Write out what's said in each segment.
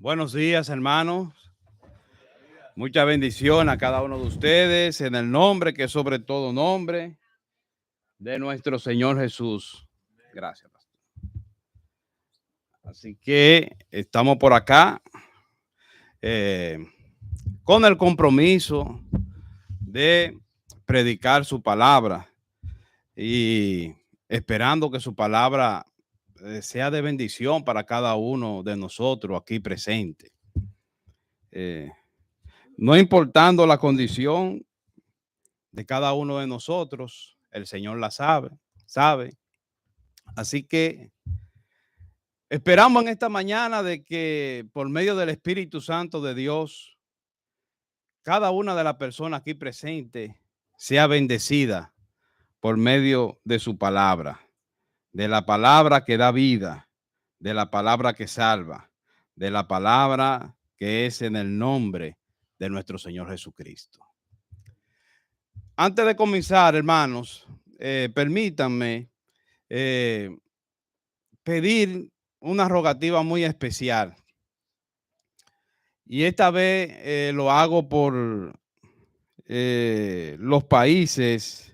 Buenos días, hermanos. Mucha bendición a cada uno de ustedes en el nombre que es sobre todo nombre de nuestro Señor Jesús. Gracias, pastor. Así que estamos por acá con el compromiso de predicar su palabra y esperando que su palabra sea de bendición para cada uno de nosotros aquí presente. No importando la condición de cada uno de nosotros, el Señor la sabe. Así que esperamos en esta mañana de que por medio del Espíritu Santo de Dios, cada una de las personas aquí presentes sea bendecida por medio de su palabra, de la palabra que da vida, de la palabra que salva, de la palabra que es en el nombre de nuestro Señor Jesucristo. Antes de comenzar, hermanos, permítanme pedir una rogativa muy especial. Y esta vez lo hago por los países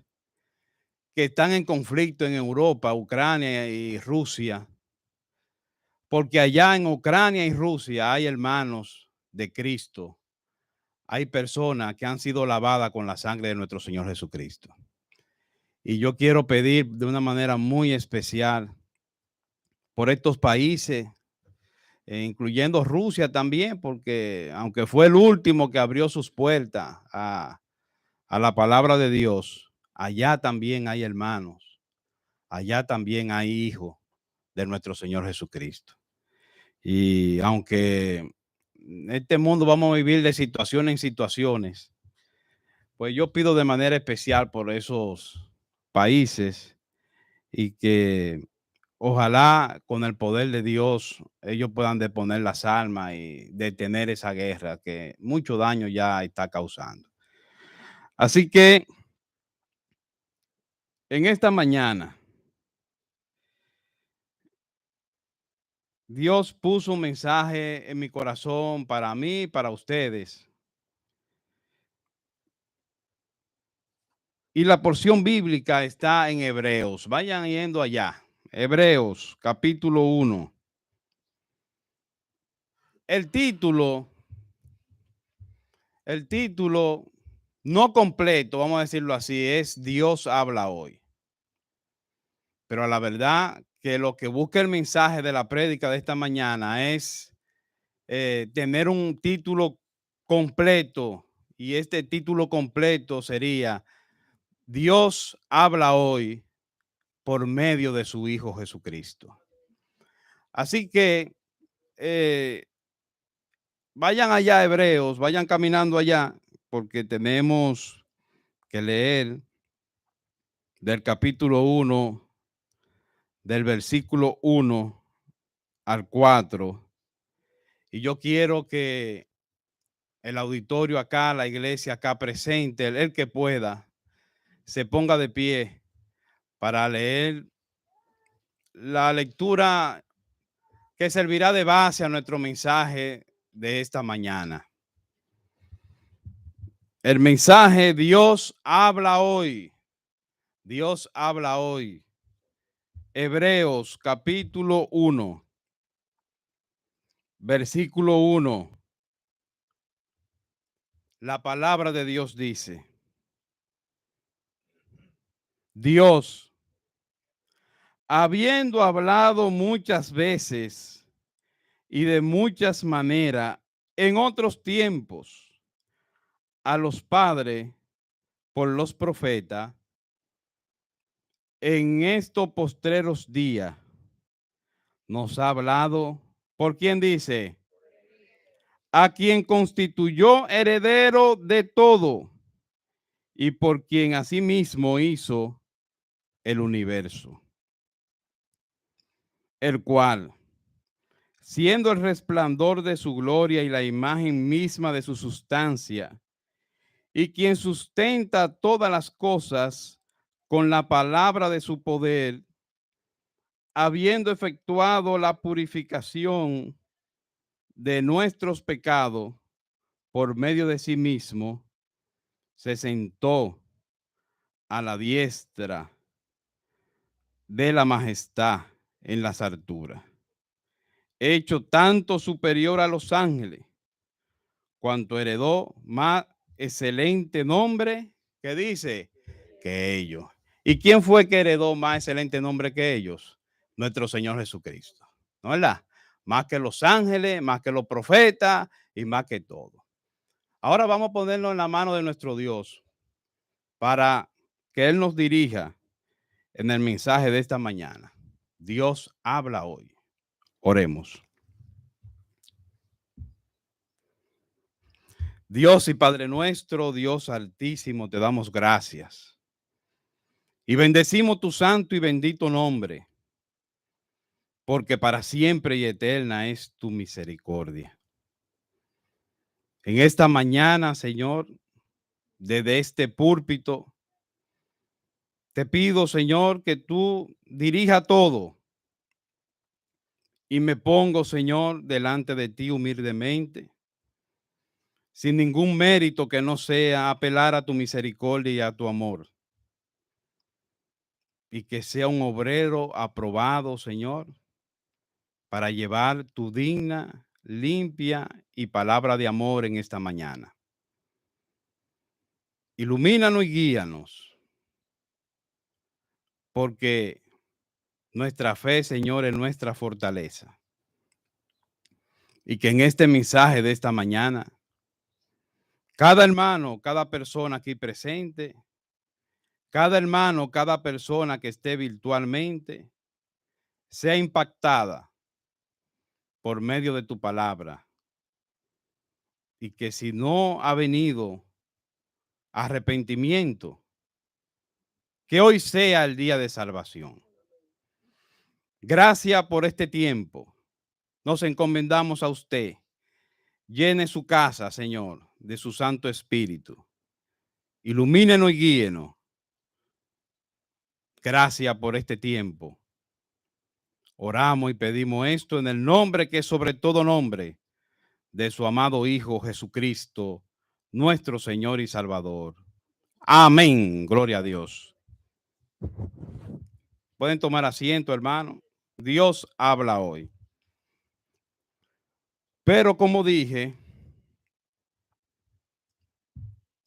que están en conflicto en Europa, Ucrania y Rusia. Porque allá en Ucrania y Rusia hay hermanos de Cristo. Hay personas que han sido lavadas con la sangre de nuestro Señor Jesucristo. Y yo quiero pedir de una manera muy especial por estos países, incluyendo Rusia también, porque aunque fue el último que abrió sus puertas a la palabra de Dios, allá también hay hermanos, allá también hay hijos de nuestro Señor Jesucristo. Y aunque en este mundo vamos a vivir de situaciones en situaciones, pues yo pido de manera especial por esos países y que ojalá con el poder de Dios ellos puedan deponer las armas y detener esa guerra que mucho daño ya está causando. Así que en esta mañana Dios puso un mensaje en mi corazón para mí y para ustedes. Y la porción bíblica está en Hebreos. Vayan yendo allá. Hebreos capítulo 1. El título no completo, vamos a decirlo así, es Dios habla hoy. Pero a la verdad que lo que busca el mensaje de la prédica de esta mañana es tener un título completo. Y este título completo sería Dios habla hoy por medio de su Hijo Jesucristo. Así que vayan allá, Hebreos, vayan caminando allá, porque tenemos que leer del capítulo 1, del versículo 1 al 4. Y yo quiero que el auditorio acá, la iglesia acá presente, el que pueda, se ponga de pie para leer la lectura que servirá de base a nuestro mensaje de esta mañana. El mensaje Dios habla hoy. Dios habla hoy. Hebreos capítulo 1, versículo 1. La palabra de Dios dice: Dios, habiendo hablado muchas veces y de muchas maneras en otros tiempos a los padres por los profetas, en estos postreros días nos ha hablado, ¿por quién dice? A quien constituyó heredero de todo y por quien asimismo hizo el universo, el cual, siendo el resplandor de su gloria y la imagen misma de su sustancia, y quien sustenta todas las cosas con la palabra de su poder, habiendo efectuado la purificación de nuestros pecados por medio de sí mismo, se sentó a la diestra de la majestad en las alturas, hecho tanto superior a los ángeles, cuanto heredó más excelente nombre que dice que ellos. ¿Y quién fue que heredó más excelente nombre que ellos? Nuestro Señor Jesucristo, ¿no es verdad? Más que los ángeles, más que los profetas y más que todo. Ahora vamos a ponerlo en la mano de nuestro Dios para que Él nos dirija en el mensaje de esta mañana. Dios habla hoy. Oremos. Dios y Padre nuestro, Dios altísimo, te damos gracias. Y bendecimos tu santo y bendito nombre, porque para siempre y eterna es tu misericordia. En esta mañana, Señor, desde este púlpito, te pido, Señor, que tú dirija todo. Y me pongo, Señor, delante de ti humildemente, sin ningún mérito que no sea apelar a tu misericordia y a tu amor. Y que sea un obrero aprobado, Señor, para llevar tu digna, limpia y palabra de amor en esta mañana. Ilumínanos y guíanos, porque nuestra fe, Señor, es nuestra fortaleza. Y que en este mensaje de esta mañana, cada hermano, cada persona aquí presente, cada hermano, cada persona que esté virtualmente, sea impactada por medio de tu palabra. Y que si no ha venido arrepentimiento, que hoy sea el día de salvación. Gracias por este tiempo. Nos encomendamos a usted. Llene su casa, Señor, de su Santo Espíritu. Ilumínenos y guíenos. Gracias por este tiempo. Oramos y pedimos esto en el nombre que es sobre todo nombre de su amado Hijo Jesucristo, nuestro Señor y Salvador. Amén. Gloria a Dios. Pueden tomar asiento, hermano. Dios habla hoy. Pero como dije,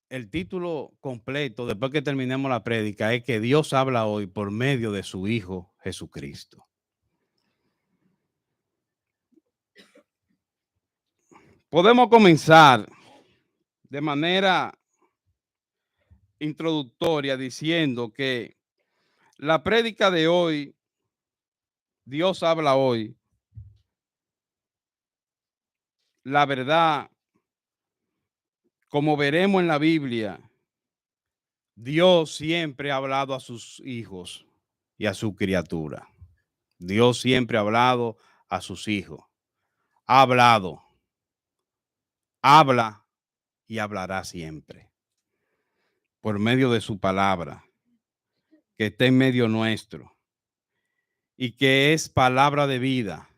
el título completo, después que terminemos la prédica, es que Dios habla hoy por medio de su Hijo Jesucristo. Podemos comenzar de manera introductoria diciendo que la prédica de hoy, Dios habla hoy, la verdad, como veremos en la Biblia, Dios siempre ha hablado a sus hijos y a su criatura. Dios siempre ha hablado a sus hijos. Ha hablado, habla y hablará siempre por medio de su palabra, que está en medio nuestro y que es palabra de vida,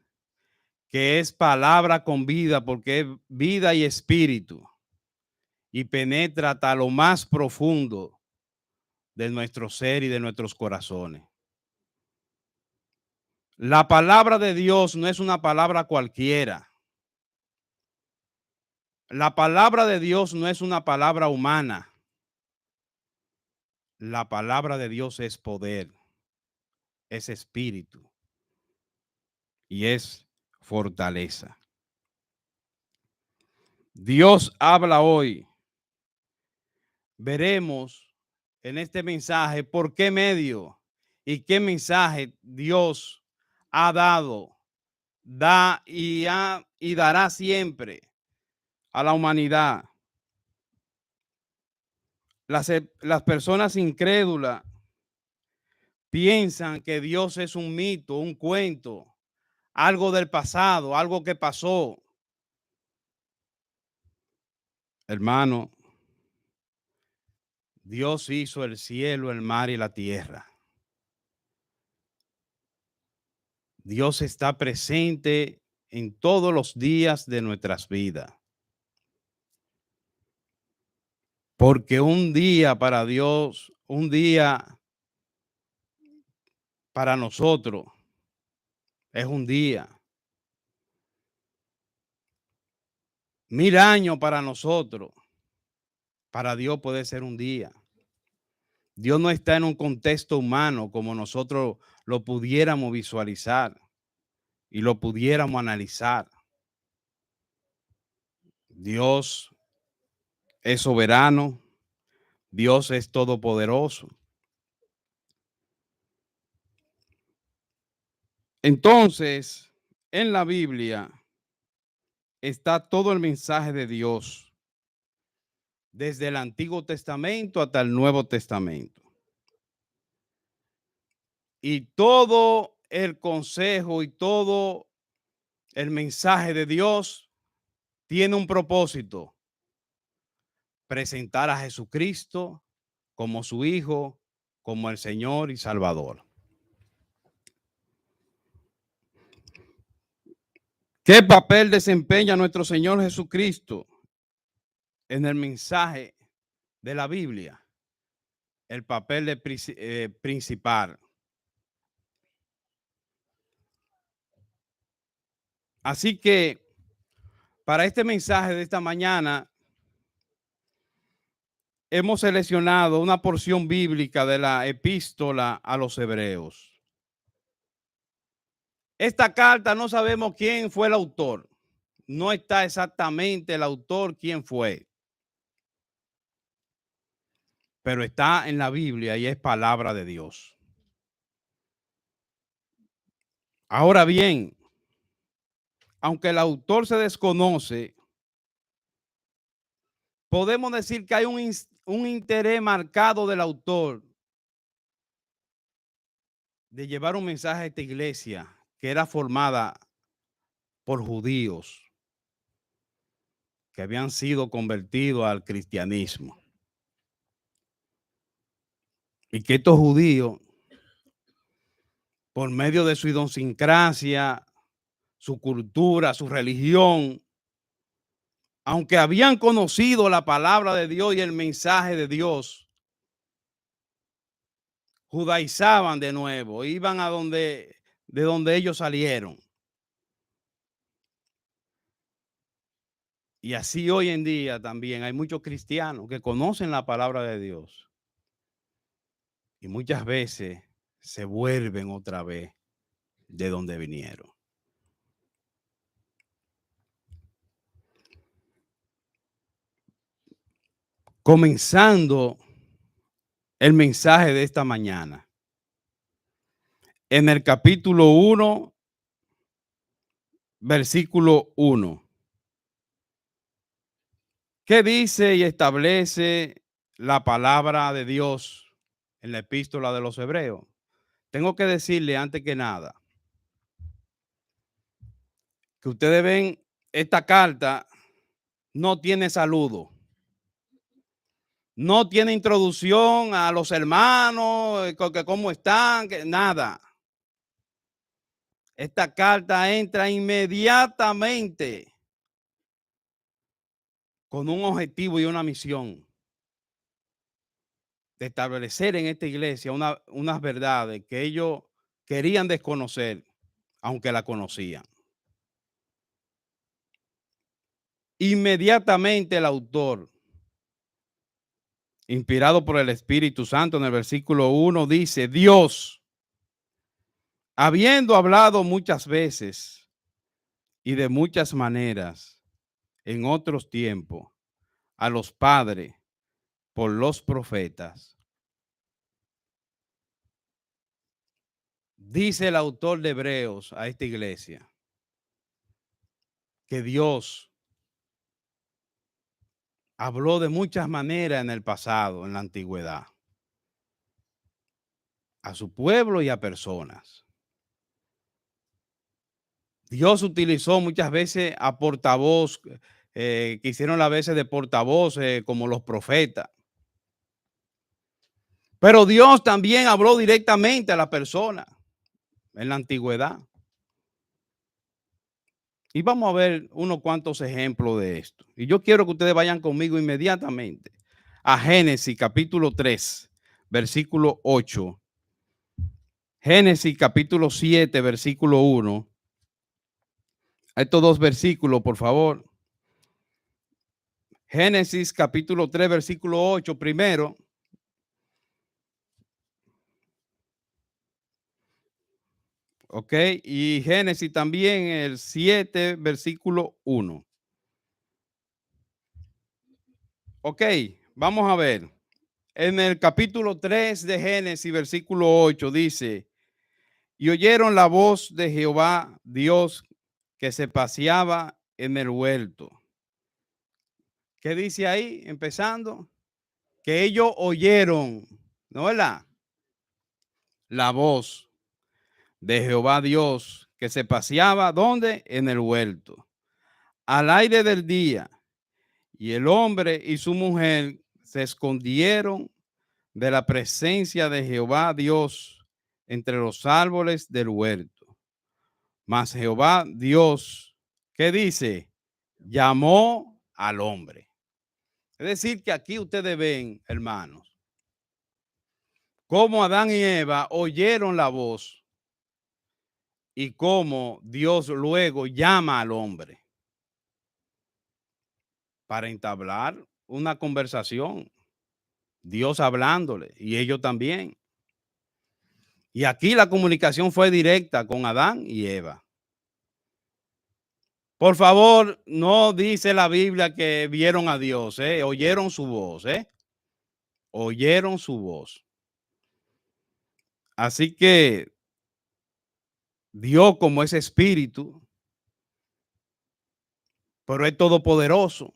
que es palabra con vida, porque es vida y espíritu y penetra hasta lo más profundo de nuestro ser y de nuestros corazones. La palabra de Dios no es una palabra cualquiera. La palabra de Dios no es una palabra humana. La palabra de Dios es poder, es espíritu y es fortaleza. Dios habla hoy. Veremos en este mensaje por qué medio y qué mensaje Dios ha dado, da y dará siempre a la humanidad. Las personas incrédulas piensan que Dios es un mito, un cuento, algo del pasado, algo que pasó. Hermano, Dios hizo el cielo, el mar y la tierra. Dios está presente en todos los días de nuestras vidas. Porque un día para Dios, un día para nosotros es un día. 1000 años para nosotros, para Dios puede ser un día. Dios no está en un contexto humano como nosotros lo pudiéramos visualizar y lo pudiéramos analizar. Dios es soberano, Dios es todopoderoso. Entonces, en la Biblia está todo el mensaje de Dios, desde el Antiguo Testamento hasta el Nuevo Testamento. Y todo el consejo y todo el mensaje de Dios tiene un propósito: presentar a Jesucristo como su Hijo, como el Señor y Salvador. ¿Qué papel desempeña nuestro Señor Jesucristo en el mensaje de la Biblia? El papel principal. Así que para este mensaje de esta mañana hemos seleccionado una porción bíblica de la epístola a los Hebreos. Esta carta no sabemos quién fue el autor. No está exactamente el autor quién fue, pero está en la Biblia y es palabra de Dios. Ahora bien, aunque el autor se desconoce, podemos decir que hay un interés marcado del autor de llevar un mensaje a esta iglesia que era formada por judíos que habían sido convertidos al cristianismo. Y que estos judíos, por medio de su idiosincrasia, su cultura, su religión, aunque habían conocido la palabra de Dios y el mensaje de Dios, judaizaban de nuevo, iban a de donde ellos salieron. Y así hoy en día también hay muchos cristianos que conocen la palabra de Dios y muchas veces se vuelven otra vez de donde vinieron. Comenzando el mensaje de esta mañana, en el capítulo 1, versículo 1. ¿Qué dice y establece la palabra de Dios en la epístola de los Hebreos? Tengo que decirle antes que nada que ustedes ven esta carta, no tiene saludo, no tiene introducción a los hermanos, que cómo están, que nada. Esta carta entra inmediatamente con un objetivo y una misión de establecer en esta iglesia unas verdades que ellos querían desconocer, aunque la conocían. Inmediatamente el autor, inspirado por el Espíritu Santo, en el versículo 1 dice: Dios, habiendo hablado muchas veces y de muchas maneras en otros tiempos a los padres por los profetas, dice el autor de Hebreos a esta iglesia que Dios habló de muchas maneras en el pasado, en la antigüedad, a su pueblo y a personas. Dios utilizó muchas veces a portavoz, que hicieron las veces de portavoz, como los profetas. Pero Dios también habló directamente a la persona en la antigüedad. Y vamos a ver unos cuantos ejemplos de esto. Y yo quiero que ustedes vayan conmigo inmediatamente a Génesis capítulo 3, versículo 8. Génesis capítulo 7, versículo 1. Estos dos versículos, por favor. Génesis capítulo 3, versículo 8 primero. Ok, y Génesis también el 7, versículo 1. Ok, vamos a ver. En el capítulo 3 de Génesis, versículo 8, dice, y oyeron la voz de Jehová Dios que se paseaba en el huerto. ¿Qué dice ahí? Empezando, que ellos oyeron, ¿no es la voz de Jehová Dios que se paseaba, ¿dónde? En el huerto, al aire del día. Y el hombre y su mujer se escondieron de la presencia de Jehová Dios entre los árboles del huerto. Mas Jehová Dios, ¿qué dice? Llamó al hombre. Es decir, que aquí ustedes ven, hermanos, cómo Adán y Eva oyeron la voz y cómo Dios luego llama al hombre para entablar una conversación. Dios hablándole y ellos también. Y aquí la comunicación fue directa con Adán y Eva. Por favor, no dice la Biblia que vieron a Dios, oyeron su voz, oyeron su voz. Así que Dios, como es espíritu, pero es todopoderoso,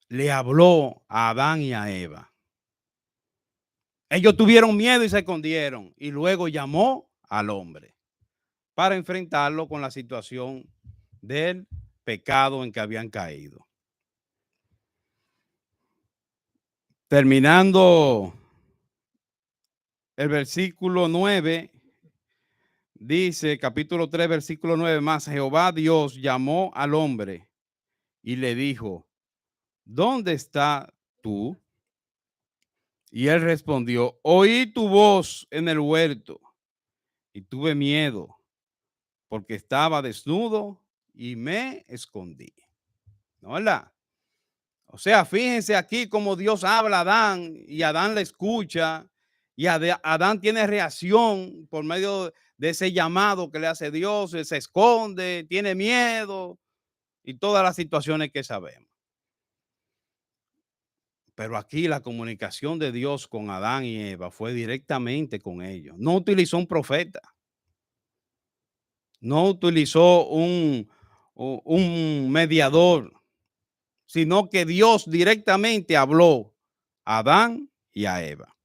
le habló a Adán y a Eva. Ellos tuvieron miedo y se escondieron, y luego llamó al hombre para enfrentarlo con la situación del pecado en que habían caído. Terminando el versículo 9, dice, capítulo 3, versículo 9, más Jehová Dios llamó al hombre y le dijo, ¿dónde estás tú? Y él respondió, oí tu voz en el huerto y tuve miedo porque estaba desnudo y me escondí. ¿No es verdad? O sea, fíjense aquí cómo Dios habla a Adán y Adán le escucha y Adán tiene reacción por medio de ese llamado que le hace Dios, se esconde, tiene miedo y todas las situaciones que sabemos. Pero aquí la comunicación de Dios con Adán y Eva fue directamente con ellos. No utilizó un profeta, no utilizó un mediador, sino que Dios directamente habló a Adán y a Eva.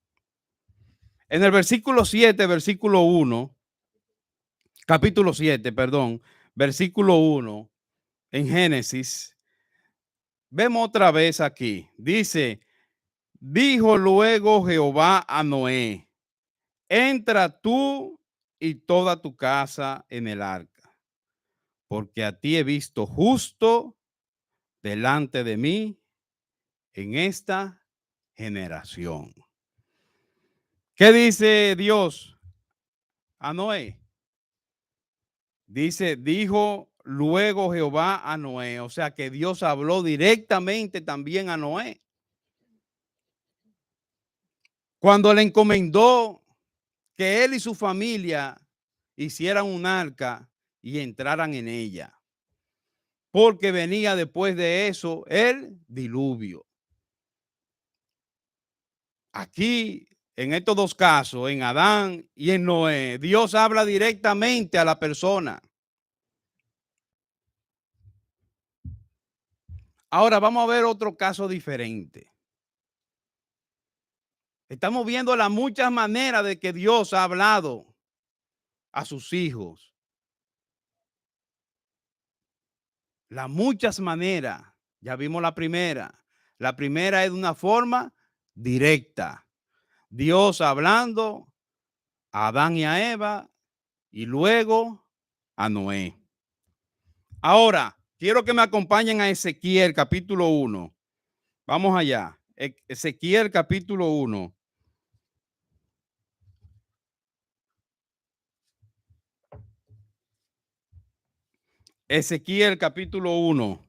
En el versículo 7, versículo 1, capítulo 7, perdón, versículo 1, en Génesis, vemos otra vez aquí, dice, dijo luego Jehová a Noé, entra tú y toda tu casa en el arca, porque a ti he visto justo delante de mí en esta generación. ¿Qué dice Dios a Noé? Dice, dijo luego Jehová a Noé, o sea que Dios habló directamente también a Noé. Cuando le encomendó que él y su familia hicieran un arca y entraran en ella, porque venía después de eso el diluvio. Aquí, en estos dos casos, en Adán y en Noé, Dios habla directamente a la persona. Ahora vamos a ver otro caso diferente. Estamos viendo las muchas maneras de que Dios ha hablado a sus hijos. Las muchas maneras. Ya vimos la primera. La primera es de una forma directa. Dios hablando a Adán y a Eva y luego a Noé. Ahora, quiero que me acompañen a Ezequiel capítulo 1. Vamos allá. Ezequiel capítulo 1. Ezequiel capítulo 1.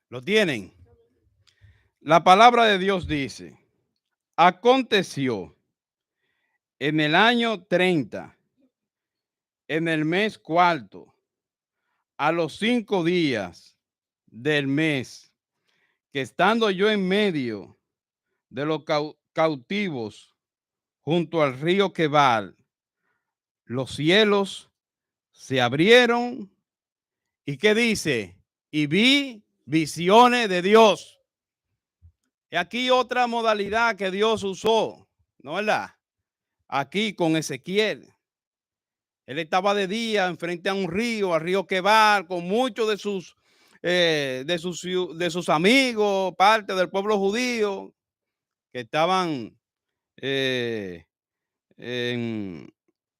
¿Lo tienen? La palabra de Dios dice, aconteció en el año 30, en el mes cuarto, a los 5 días del mes, que estando yo en medio de los cautivos junto al río Quebal, los cielos se abrieron y ¿qué dice? Y vi visiones de Dios. Y aquí otra modalidad que Dios usó, ¿no es verdad? Aquí con Ezequiel. Él estaba de día enfrente a un río, al río Quebal, con muchos de sus amigos, parte del pueblo judío, que estaban eh, en,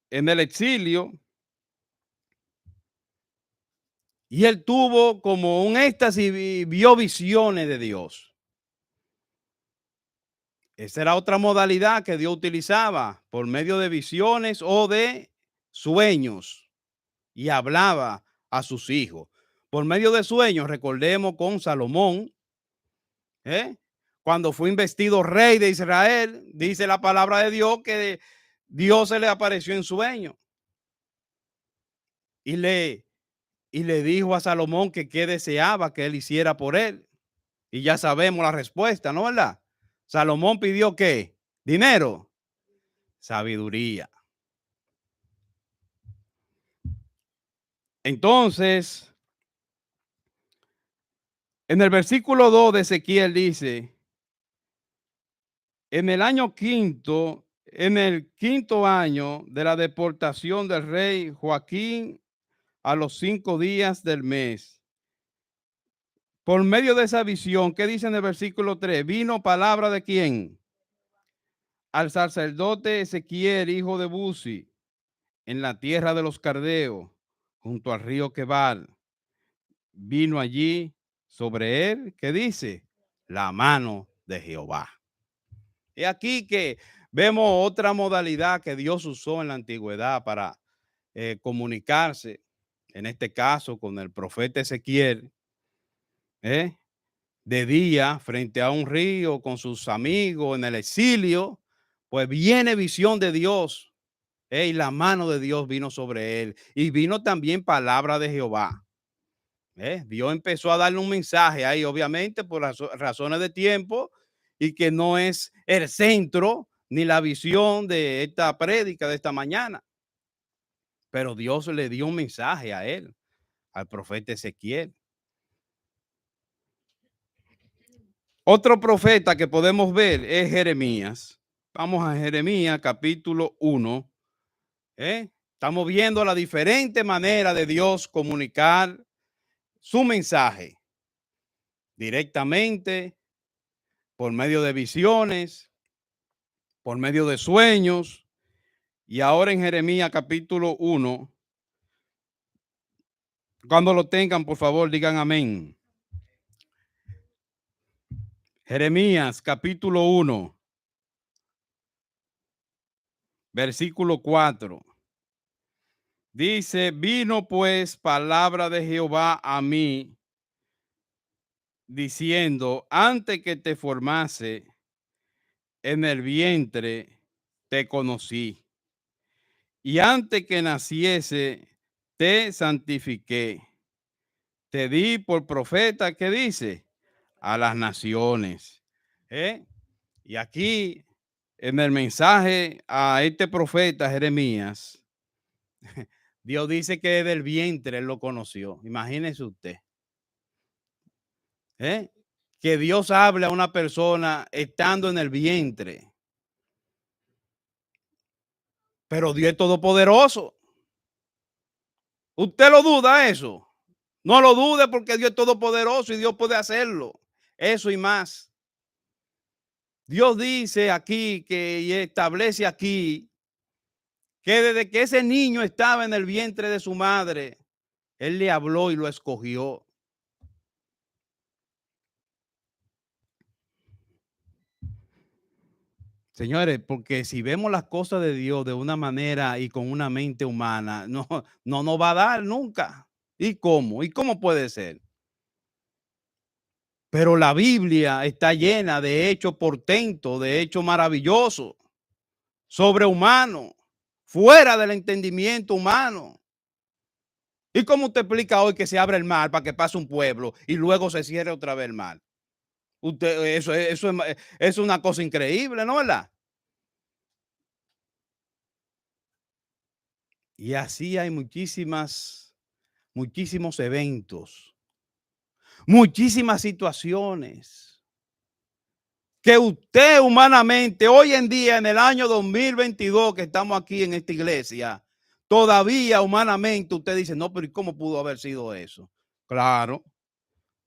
en el exilio. Y él tuvo como un éxtasis y vio visiones de Dios. Esa era otra modalidad que Dios utilizaba por medio de visiones o de sueños, y hablaba a sus hijos. Por medio de sueños, recordemos con Salomón, ¿eh? Cuando fue investido rey de Israel, dice la palabra de Dios que Dios se le apareció en sueño y le dijo a Salomón que qué deseaba que él hiciera por él. Y ya sabemos la respuesta, ¿no es verdad? Salomón pidió ¿qué? Dinero, sabiduría. Entonces, en el versículo 2 de Ezequiel dice, en el año quinto, en el quinto año de la deportación del rey Joaquín, a los 5 días del mes, por medio de esa visión, ¿qué dice en el versículo 3? Vino palabra de quién? Al sacerdote Ezequiel, hijo de Buzi, en la tierra de los Cardeos, junto al río Quebal. Vino allí sobre él, ¿qué dice? La mano de Jehová. Y aquí que vemos otra modalidad que Dios usó en la antigüedad para comunicarse, en este caso con el profeta Ezequiel, ¿eh? De día frente a un río con sus amigos en el exilio, pues viene visión de Dios, y la mano de Dios vino sobre él y vino también palabra de Jehová. Dios empezó a darle un mensaje ahí, obviamente por las razones de tiempo, y que no es el centro ni la visión de esta prédica de esta mañana, pero Dios le dio un mensaje a él, al profeta Ezequiel. Otro profeta que podemos ver es Jeremías. Vamos a Jeremías capítulo 1. Estamos viendo la diferente manera de Dios comunicar su mensaje directamente, por medio de visiones, por medio de sueños. Y ahora en Jeremías capítulo 1, cuando lo tengan, por favor, digan amén. Jeremías capítulo 1, versículo 4. Dice, vino pues palabra de Jehová a mí, diciendo, antes que te formase en el vientre, te conocí. Y antes que naciese, te santifiqué. Te di por profeta, ¿qué dice? A las naciones. Y aquí, en el mensaje a este profeta Jeremías, Dios dice que desde el vientre él lo conoció. Imagínese usted. Que Dios hable a una persona estando en el vientre. Pero Dios es todopoderoso. ¿Usted lo duda eso? No lo dude porque Dios es todopoderoso y Dios puede hacerlo. eso y más. Dios dice aquí que y establece aquí que desde que ese niño estaba en el vientre de su madre, Él le habló y lo escogió. Señores, porque si vemos las cosas de Dios de una manera y con una mente humana, no nos va a dar nunca. ¿Y cómo? ¿Y cómo puede ser? Pero la Biblia está llena de hechos portentos, de hechos maravillosos, sobrehumanos, fuera del entendimiento humano. ¿Y cómo usted explica hoy que se abre el mar para que pase un pueblo y luego se cierre otra vez el mar? Usted, es una cosa increíble, ¿no, verdad? Y así hay muchísimos eventos, muchísimas situaciones que usted humanamente, hoy en día, en el año 2022 que estamos aquí en esta iglesia, todavía humanamente usted dice, no, pero ¿y cómo pudo haber sido eso? Claro,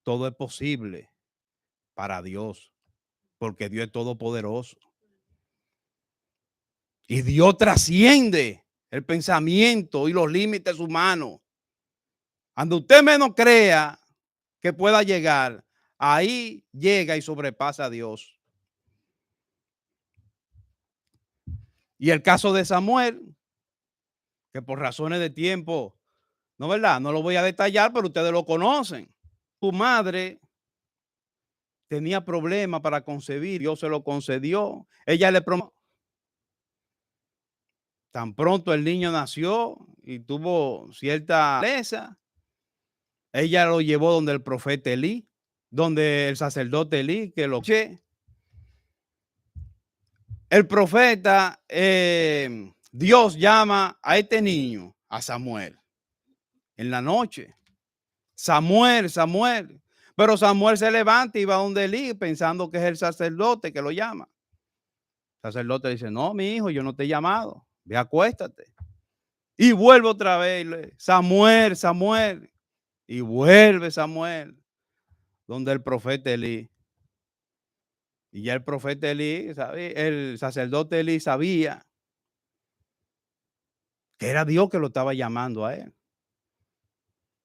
todo es posible para Dios, porque Dios es todopoderoso. Y Dios trasciende el pensamiento y los límites humanos. Cuando usted menos crea que pueda llegar, ahí llega y sobrepasa a Dios. Y el caso de Samuel, que por razones de tiempo, no, ¿verdad? No lo voy a detallar, pero ustedes lo conocen. Su madre tenía problemas para concebir, Dios se lo concedió. Ella le prometió, tan pronto el niño nació y tuvo cierta belleza, ella lo llevó donde el profeta Elí, donde el sacerdote Elí, que lo che. El profeta, Dios llama a este niño, a Samuel, en la noche. Samuel, Samuel. Pero Samuel se levanta y va donde Elí pensando que es el sacerdote que lo llama. El sacerdote dice, no, mi hijo, yo no te he llamado. Ve, acuéstate. Y vuelve otra vez. Samuel, Samuel. Y vuelve Samuel donde el profeta Elí. Y ya el profeta Elí, el sacerdote Elí sabía que era Dios que lo estaba llamando a él.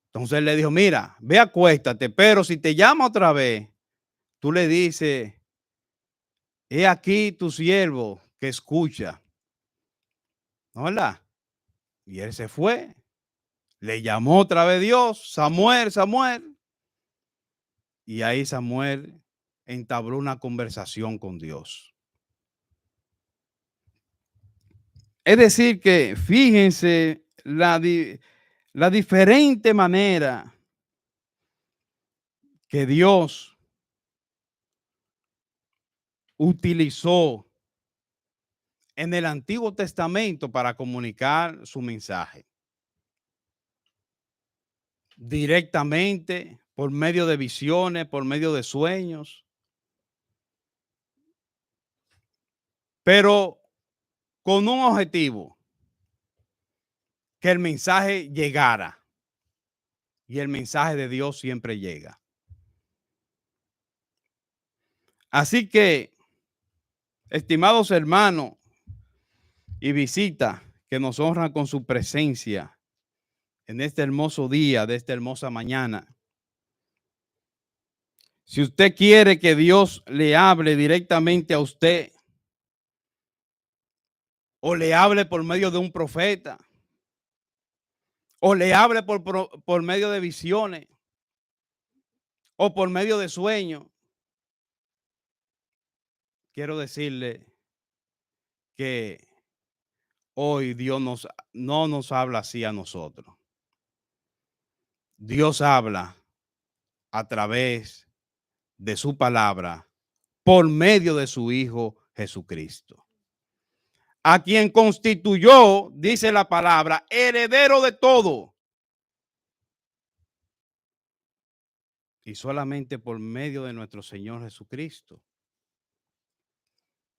Entonces él le dijo, mira, ve, acuéstate, pero si te llama otra vez, tú le dices, he aquí tu siervo que escucha, ¿no, verdad? Y él se fue, le llamó otra vez Dios, Samuel, Samuel, y ahí Samuel entabló una conversación con Dios. Es decir que fíjense la diferente manera que Dios utilizó en el Antiguo Testamento para comunicar su mensaje. Directamente, por medio de visiones, por medio de sueños, pero con un objetivo, que el mensaje llegara. Y el mensaje de Dios siempre llega. Así que, estimados hermanos y visitas que nos honran con su presencia en este hermoso día, de esta hermosa mañana. Si usted quiere que Dios le hable directamente a usted, o le hable por medio de un profeta, o le hable por medio de visiones, o por medio de sueños, quiero decirle que hoy Dios no nos habla así a nosotros. Dios habla a través de su palabra por medio de su Hijo Jesucristo, a quien constituyó, dice la palabra, heredero de todo. Y solamente por medio de nuestro Señor Jesucristo,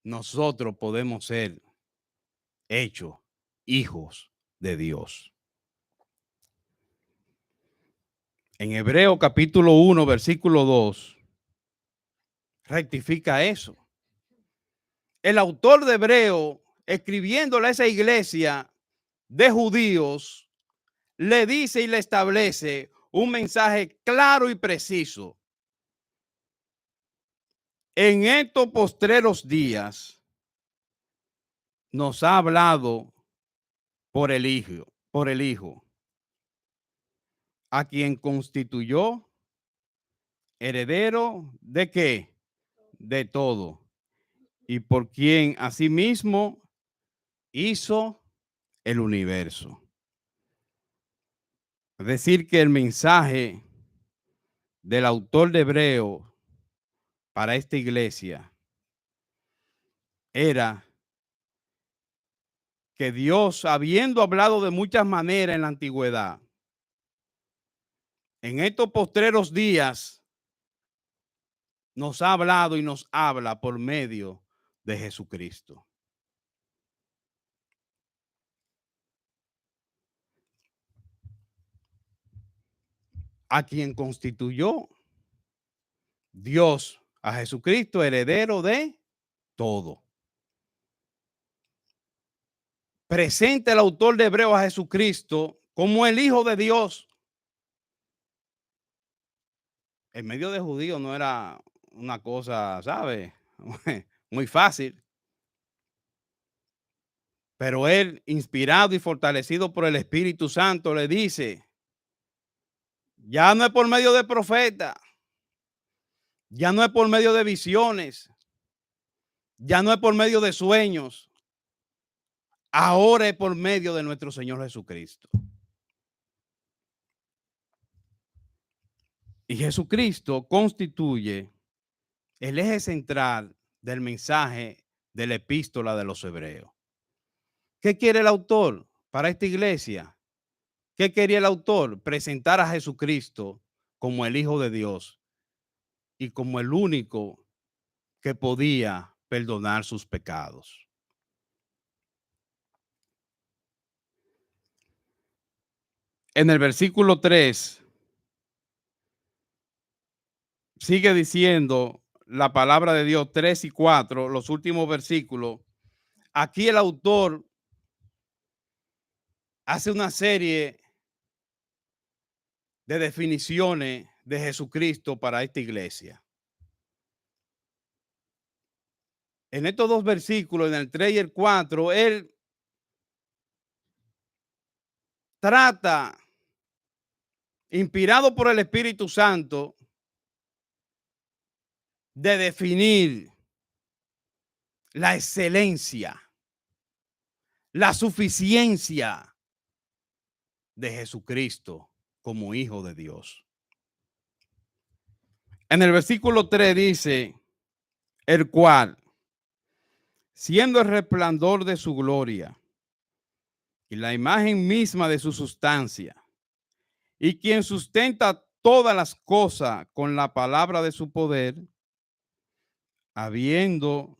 nosotros podemos ser hechos hijos de Dios. En Hebreo capítulo 1, versículo 2, rectifica eso. El autor de Hebreo, escribiéndole a esa iglesia de judíos, le dice y le establece un mensaje claro y preciso. En estos postreros días nos ha hablado por el Hijo, a quien constituyó heredero de qué? De todo. Y por quien asimismo hizo el universo. Es decir, que el mensaje del autor de Hebreo para esta iglesia era que Dios, habiendo hablado de muchas maneras en la antigüedad, en estos postreros días nos ha hablado y nos habla por medio de Jesucristo, a quien constituyó Dios, a Jesucristo, heredero de todo. Presenta el autor de Hebreo a Jesucristo como el Hijo de Dios. En medio de judíos no era una cosa, ¿sabe? Muy fácil. Pero él, inspirado y fortalecido por el Espíritu Santo, le dice, ya no es por medio de profeta, ya no es por medio de visiones, ya no es por medio de sueños, ahora es por medio de nuestro Señor Jesucristo. Y Jesucristo constituye el eje central del mensaje de la epístola de los hebreos. ¿Qué quiere el autor para esta iglesia? ¿Qué quería el autor? Presentar a Jesucristo como el Hijo de Dios y como el único que podía perdonar sus pecados. En el versículo 3 sigue diciendo la palabra de Dios, 3 y 4, los últimos versículos. Aquí el autor hace una serie de definiciones de Jesucristo para esta iglesia. En estos dos versículos, en el 3 y el 4, él trata, inspirado por el Espíritu Santo, de definir la excelencia, la suficiencia de Jesucristo como Hijo de Dios. En el versículo 3 dice, el cual, siendo el resplandor de su gloria y la imagen misma de su sustancia, y quien sustenta todas las cosas con la palabra de su poder, habiendo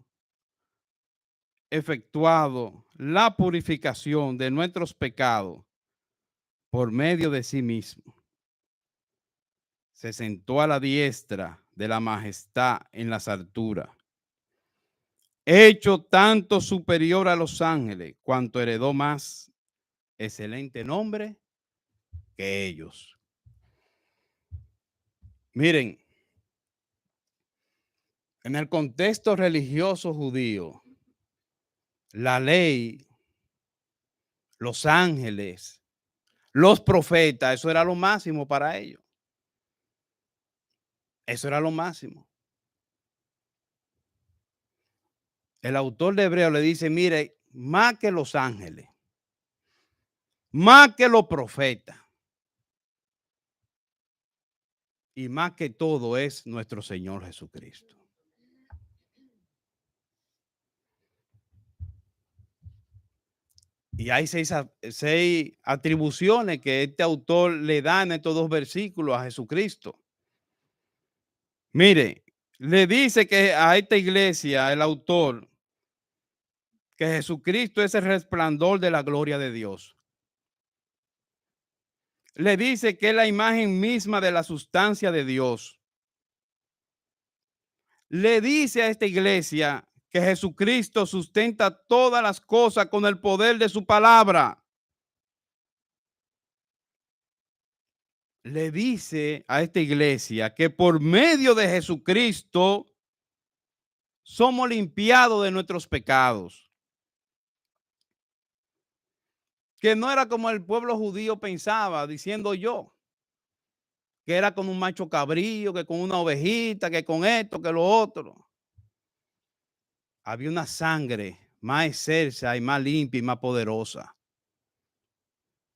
efectuado la purificación de nuestros pecados por medio de sí mismo, se sentó a la diestra de la majestad en las alturas, hecho tanto superior a los ángeles, cuanto heredó más excelente nombre que ellos. Miren, en el contexto religioso judío, la ley, los ángeles, los profetas, eso era lo máximo para ellos. Eso era lo máximo. El autor de Hebreo le dice, mire, más que los ángeles, más que los profetas, y más que todo es nuestro Señor Jesucristo. Y hay seis atribuciones que este autor le da en estos dos versículos a Jesucristo. Mire, le dice que a esta iglesia, el autor, que Jesucristo es el resplandor de la gloria de Dios. Le dice que es la imagen misma de la sustancia de Dios. le dice a esta iglesia que Jesucristo sustenta todas las cosas con el poder de su palabra. Le dice a esta iglesia que por medio de Jesucristo somos limpiados de nuestros pecados. Que no era como el pueblo judío pensaba, diciendo yo, que era con un macho cabrío, que con una ovejita, que con esto, que lo otro. Había una sangre más excelsa y más limpia y más poderosa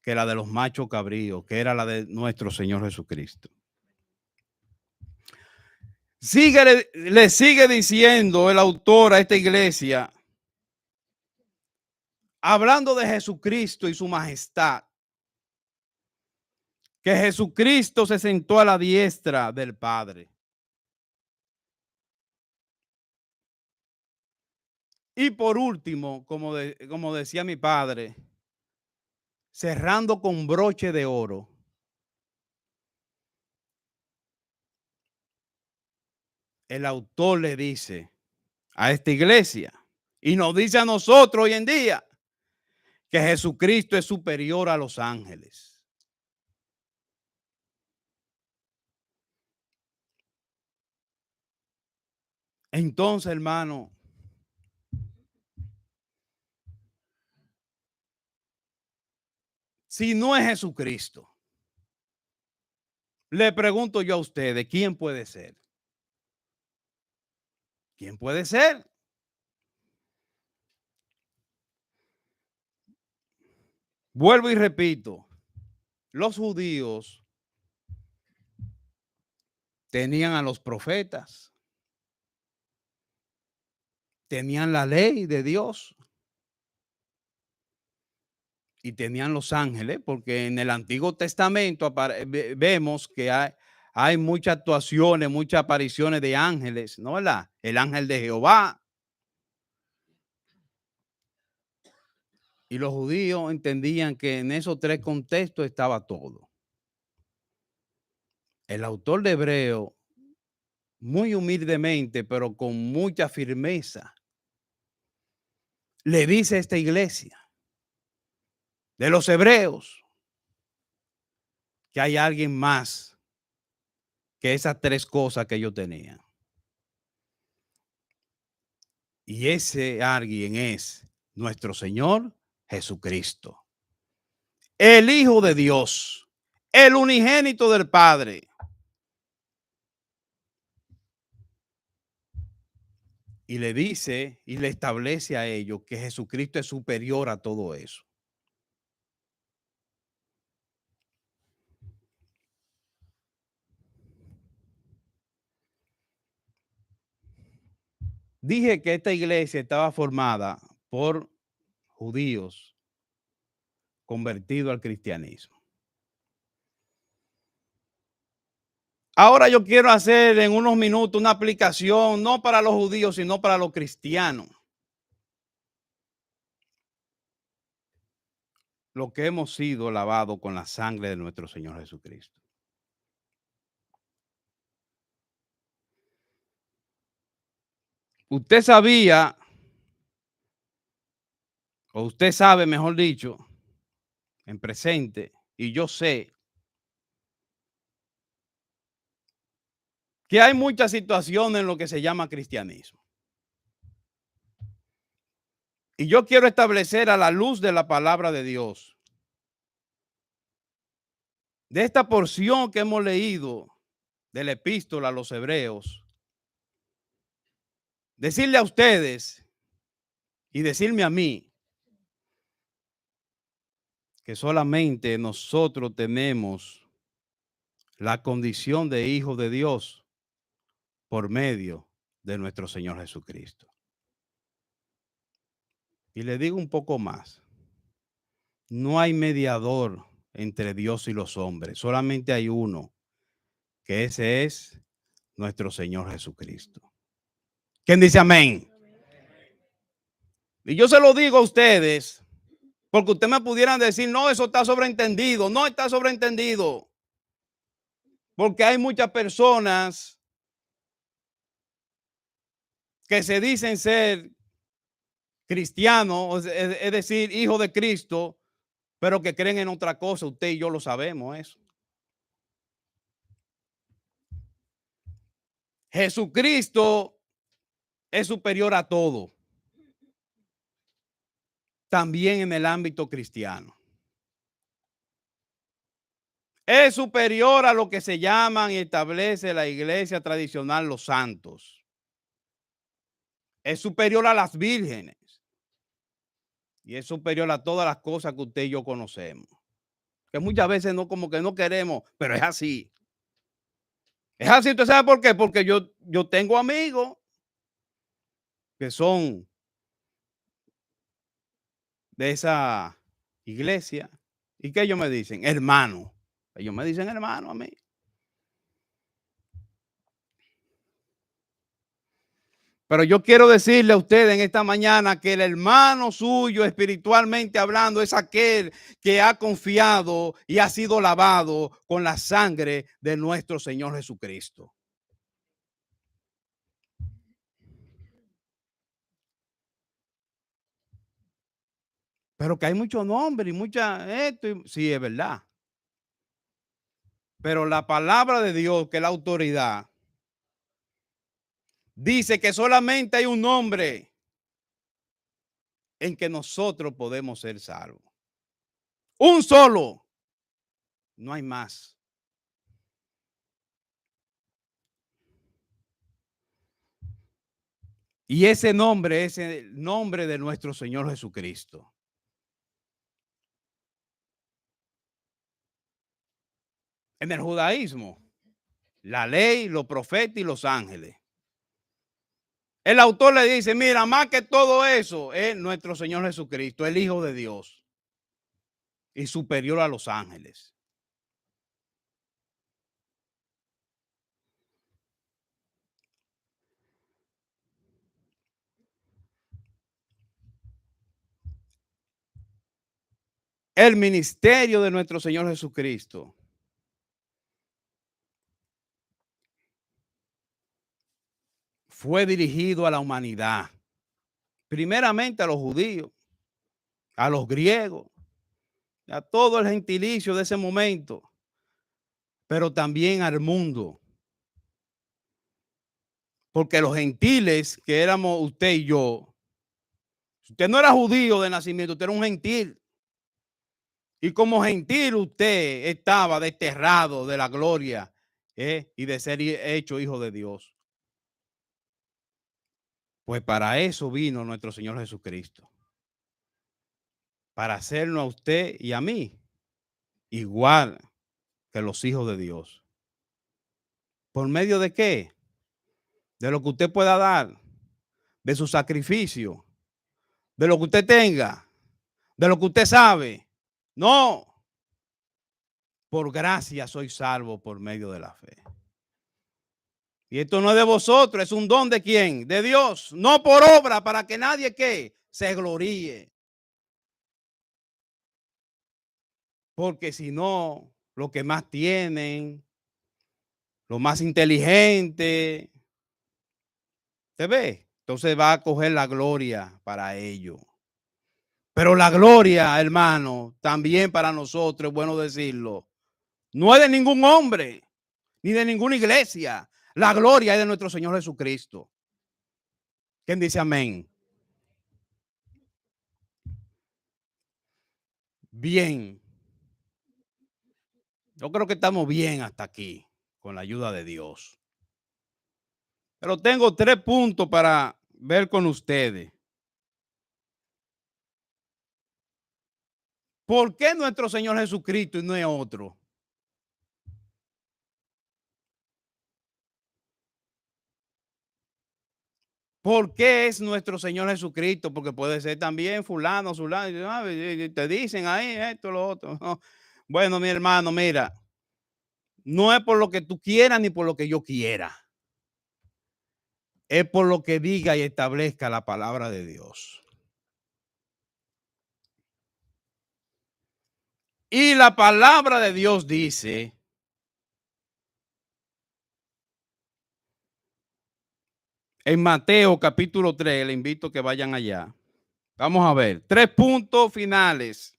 que la de los machos cabríos, que era la de nuestro Señor Jesucristo. Le sigue diciendo el autor a esta iglesia, hablando de Jesucristo y su majestad, que Jesucristo se sentó a la diestra del Padre. Y por último, como decía mi padre, cerrando con broche de oro, el autor le dice a esta iglesia y nos dice a nosotros hoy en día que Jesucristo es superior a los ángeles. Entonces, hermano, si no es Jesucristo, le pregunto yo a ustedes, ¿quién puede ser? ¿Quién puede ser? Vuelvo y repito, los judíos tenían a los profetas, tenían la ley de Dios y tenían los ángeles, porque en el Antiguo Testamento vemos que hay muchas actuaciones, muchas apariciones de ángeles, ¿no? ¿Verdad? El ángel de Jehová. Y los judíos entendían que en esos tres contextos estaba todo. El autor de Hebreo, muy humildemente, pero con mucha firmeza, le dice a esta iglesia de los hebreos que hay alguien más que esas tres cosas que ellos tenían. Y ese alguien es nuestro Señor Jesucristo, el Hijo de Dios, el unigénito del Padre. Y le dice y le establece a ellos que Jesucristo es superior a todo eso. Dije que esta iglesia estaba formada por judíos convertidos al cristianismo. Ahora yo quiero hacer en unos minutos una aplicación, no para los judíos, sino para los cristianos. Lo que hemos sido lavados con la sangre de nuestro Señor Jesucristo. Usted sabía, o usted sabe, mejor dicho, en presente, y yo sé que hay muchas situaciones en lo que se llama cristianismo. Y yo quiero establecer a la luz de la palabra de Dios, de esta porción que hemos leído de la epístola a los hebreos, decirle a ustedes y decirme a mí que solamente nosotros tenemos la condición de hijos de Dios por medio de nuestro Señor Jesucristo. Y le digo un poco más, no hay mediador entre Dios y los hombres, solamente hay uno, que ese es nuestro Señor Jesucristo. ¿Quién dice amén? Y yo se lo digo a ustedes, porque ustedes me pudieran decir, no, eso está sobreentendido. No está sobreentendido. Porque hay muchas personas que se dicen ser cristianos, es decir, hijos de Cristo, pero que creen en otra cosa. Usted y yo lo sabemos eso. Jesucristo es superior a todo, también en el ámbito cristiano. Es superior a lo que se llaman y establece la iglesia tradicional los santos. Es superior a las vírgenes. Y es superior a todas las cosas que usted y yo conocemos. Que muchas veces no, como que no queremos, pero es así. Es así, ¿usted sabe por qué? Porque yo tengo amigos que son de esa iglesia. ¿Y que ellos me dicen? Hermano. Ellos me dicen hermano a mí. Pero yo quiero decirle a ustedes en esta mañana que el hermano suyo, espiritualmente hablando, es aquel que ha confiado y ha sido lavado con la sangre de nuestro Señor Jesucristo. Pero que hay muchos nombres y mucha esto. Sí, es verdad. Pero la palabra de Dios, que es la autoridad, dice que solamente hay un nombre en que nosotros podemos ser salvos. Un solo. No hay más. Y ese nombre es el nombre de nuestro Señor Jesucristo. En el judaísmo, la ley, los profetas y los ángeles. El autor le dice, mira, más que todo eso es nuestro Señor Jesucristo, el Hijo de Dios, y superior a los ángeles. El ministerio de nuestro Señor Jesucristo fue dirigido a la humanidad, primeramente a los judíos, a los griegos, a todo el gentilicio de ese momento, pero también al mundo. Porque los gentiles que éramos usted y yo, usted no era judío de nacimiento, usted era un gentil. Y como gentil usted estaba desterrado de la gloria y de ser hecho hijo de Dios. Pues para eso vino nuestro Señor Jesucristo. Para hacernos a usted y a mí igual que los hijos de Dios. ¿Por medio de qué? De lo que usted pueda dar, de su sacrificio, de lo que usted tenga, de lo que usted sabe. No, por gracia soy salvo por medio de la fe. Y esto no es de vosotros, es un don de quién, de Dios, no por obra para que nadie que se gloríe. Porque si no, los que más tienen, los más inteligentes, ¿te ve? Entonces va a coger la gloria para ellos. Pero la gloria, hermano, también para nosotros, es bueno decirlo, no es de ningún hombre, ni de ninguna iglesia. La gloria es de nuestro Señor Jesucristo. ¿Quién dice amén? Bien. Yo creo que estamos bien hasta aquí, con la ayuda de Dios. Pero tengo 3 puntos para ver con ustedes. ¿Por qué nuestro Señor Jesucristo y no es otro? ¿Por qué es nuestro Señor Jesucristo? Porque puede ser también fulano, fulano, y te dicen ahí esto, lo otro. No. Bueno, mi hermano, mira, no es por lo que tú quieras ni por lo que yo quiera. Es por lo que diga y establezca la palabra de Dios. Y la palabra de Dios dice En Mateo capítulo 3, le invito a que vayan allá. Vamos a ver, 3 puntos finales.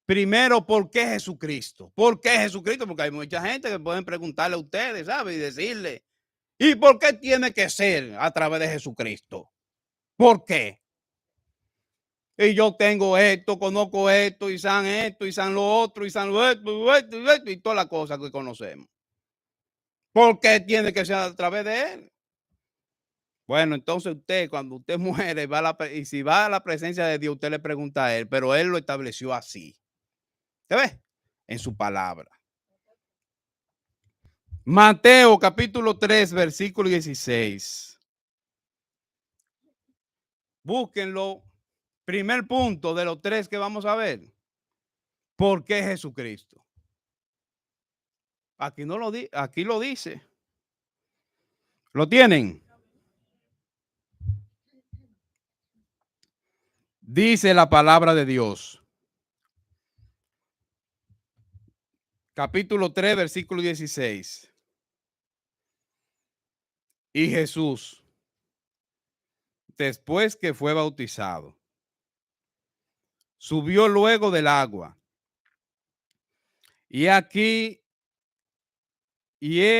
Primero, ¿por qué Jesucristo? ¿Por qué Jesucristo? Porque hay mucha gente que pueden preguntarle a ustedes, ¿sabe? Y decirle, ¿y por qué tiene que ser a través de Jesucristo? ¿Por qué? Y yo tengo esto, conozco esto, y san lo otro, y san lo esto, y todas las cosas que conocemos. ¿Por qué tiene que ser a través de él? Bueno, entonces usted, cuando usted muere, y si va a la presencia de Dios, usted le pregunta a él, pero él lo estableció así. ¿Se ve? En su palabra. Mateo capítulo 3, versículo 16. Búsquenlo. Primer punto de los 3 que vamos a ver. ¿Por qué Jesucristo? Aquí no lo aquí lo dice. ¿Lo tienen? Dice la palabra de Dios. Capítulo 3, versículo 16. Y Jesús, después que fue bautizado, subió luego del agua. Y he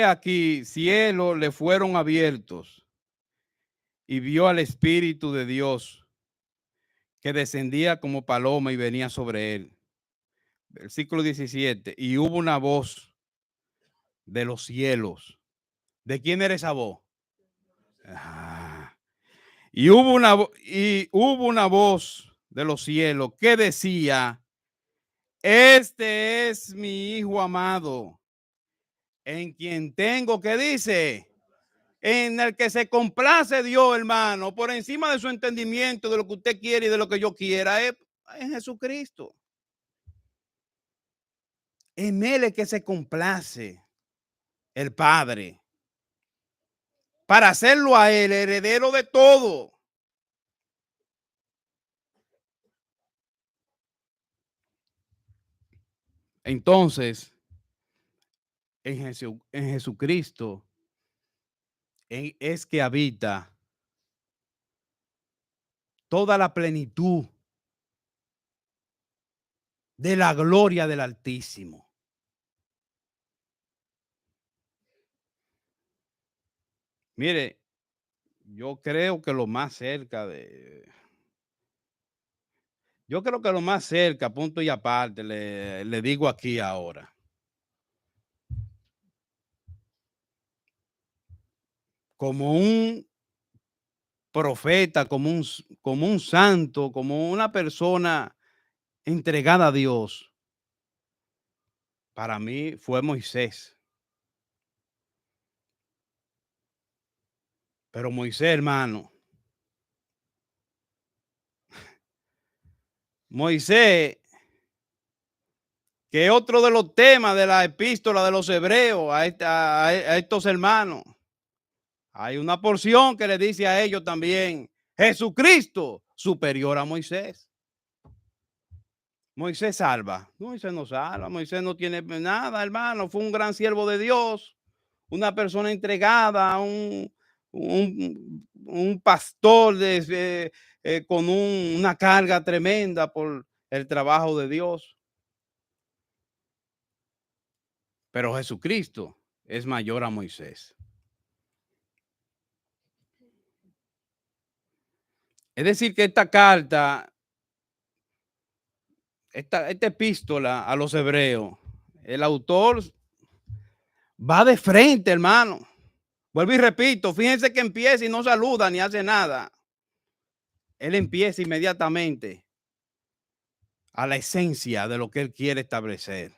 aquí, cielos le fueron abiertos y vio al Espíritu de Dios que descendía como paloma y venía sobre él. Versículo 17. Y hubo una voz de los cielos. ¿De quién era esa voz? Y hubo una voz de los cielos que decía: este es mi hijo amado, en quien tengo, ¿qué dice? En el que se complace Dios, hermano, por encima de su entendimiento, de lo que usted quiere y de lo que yo quiera, es en Jesucristo. En él es que se complace el Padre, para hacerlo a él heredero de todo. Entonces, en Jesucristo es que habita toda la plenitud de la gloria del Altísimo. Mire, yo creo que lo más cerca punto y aparte, le digo aquí ahora. Como un profeta, como un santo, como una persona entregada a Dios, para mí fue Moisés. Pero Moisés, hermano, Moisés, que otro de los temas de la epístola de los hebreos a estos hermanos, hay una porción que le dice a ellos también: Jesucristo superior a Moisés. Moisés salva. Moisés no salva. Moisés no tiene nada, hermano. Fue un gran siervo de Dios, una persona entregada, un pastor con una carga tremenda por el trabajo de Dios. Pero Jesucristo es mayor a Moisés. Es decir, que esta carta, esta epístola a los hebreos, el autor va de frente, hermano. Vuelvo y repito, fíjense que empieza y no saluda ni hace nada. Él empieza inmediatamente a la esencia de lo que él quiere establecer.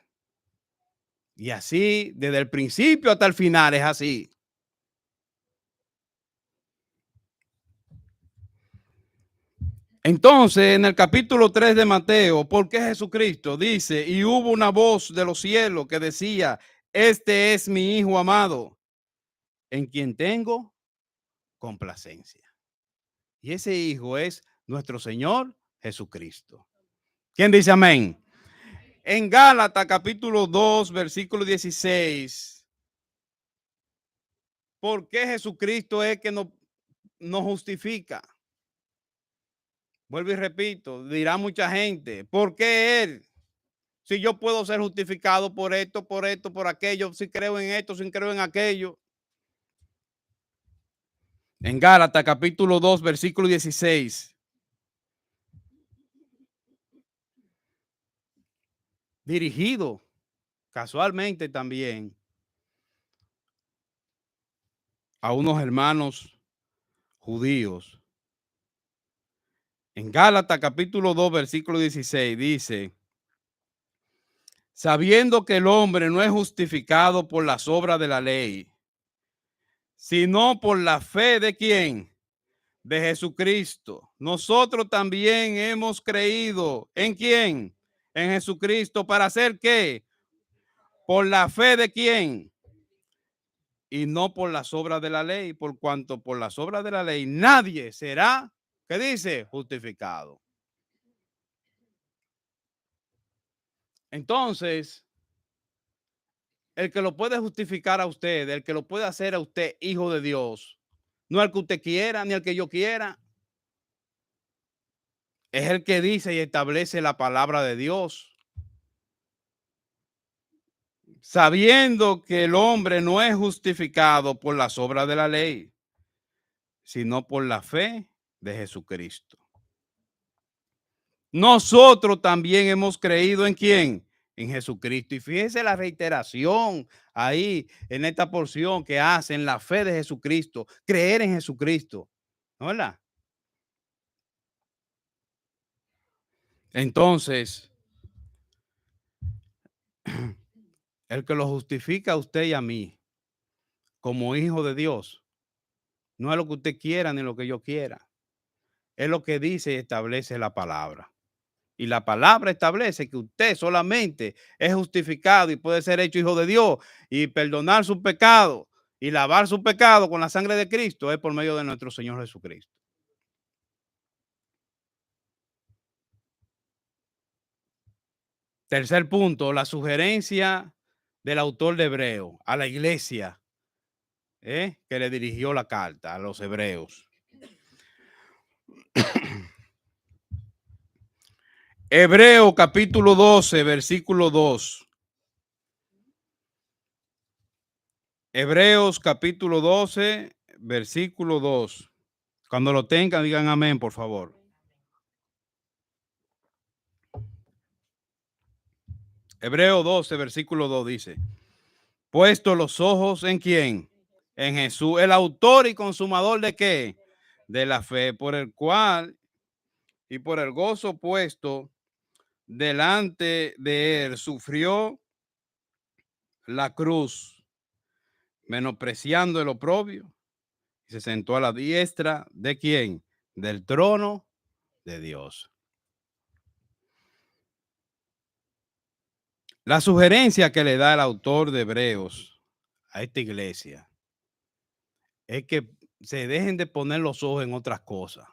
Y así, desde el principio hasta el final, es así. Entonces, en el capítulo 3 de Mateo, ¿por qué Jesucristo? Dice: y hubo una voz de los cielos que decía: este es mi hijo amado, en quien tengo complacencia. Y ese hijo es nuestro Señor Jesucristo. ¿Quién dice amén? En Gálatas capítulo 2, versículo 16. ¿Por qué Jesucristo es que nos justifica? Vuelvo y repito, dirá mucha gente, ¿por qué Él? Si yo puedo ser justificado por esto, por esto, por aquello, si creo en esto, si creo en aquello. En Gálatas capítulo 2, versículo 16, dirigido casualmente también a unos hermanos judíos. En Gálatas capítulo 2, versículo 16 dice, sabiendo que el hombre no es justificado por las obras de la ley, sino por la fe de quién, de Jesucristo. Nosotros también hemos creído en quién, en Jesucristo, para hacer qué, por la fe de quién, y no por las obras de la ley, por cuanto por las obras de la ley nadie será, ¿qué dice? Justificado. Entonces, el que lo puede justificar a usted, el que lo puede hacer a usted hijo de Dios, no el que usted quiera ni el que yo quiera, es el que dice y establece la palabra de Dios. Sabiendo que el hombre no es justificado por las obras de la ley, sino por la fe de Jesucristo. Nosotros también hemos creído en quién, en Jesucristo. Y fíjese la reiteración ahí en esta porción que hace en la fe de Jesucristo, creer en Jesucristo. ¿No, verdad? Entonces, el que lo justifica a usted y a mí como hijo de Dios, no es lo que usted quiera ni lo que yo quiera. Es lo que dice y establece la palabra. Y la palabra establece que usted solamente es justificado y puede ser hecho hijo de Dios y perdonar sus pecados y lavar su pecado con la sangre de Cristo es por medio de nuestro Señor Jesucristo. Tercer punto, la sugerencia del autor de Hebreo a la iglesia que le dirigió la carta a los hebreos. Hebreo capítulo 12, versículo 2. Hebreos capítulo 12, versículo 2. Cuando lo tengan, digan amén, por favor. Hebreo 12, versículo 2 dice, puesto los ojos en quién, en Jesús, el autor y consumador de qué, de la fe, por el cual y por el gozo puesto delante de él, sufrió la cruz, menospreciando el oprobio, y se sentó a la diestra de quién, del trono de Dios. La sugerencia que le da el autor de Hebreos a esta iglesia es que se dejen de poner los ojos en otras cosas.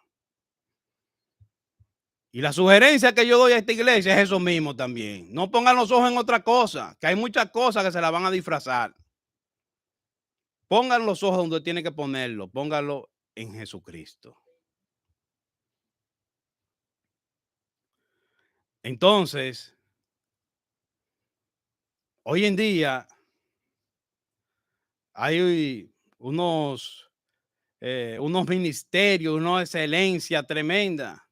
Y la sugerencia que yo doy a esta iglesia es eso mismo también. No pongan los ojos en otra cosa, que hay muchas cosas que se la van a disfrazar. Pongan los ojos donde tienen que ponerlo, pónganlo en Jesucristo. Entonces, hoy en día hay unos ministerios, una excelencia tremenda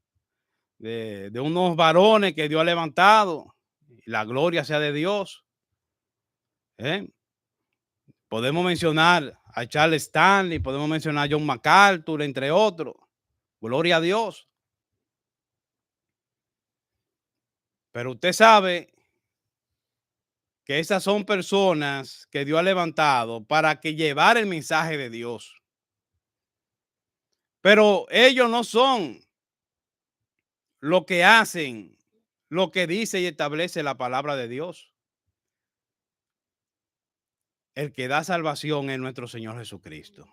de unos varones que Dios ha levantado. La gloria sea de Dios. ¿eh? Podemos mencionar a Charles Stanley, podemos mencionar a John MacArthur, entre otros. Gloria a Dios. Pero usted sabe que esas son personas que Dios ha levantado para que llevar el mensaje de Dios. Pero ellos no son lo que hacen, lo que dice y establece la palabra de Dios. El que da salvación es nuestro Señor Jesucristo.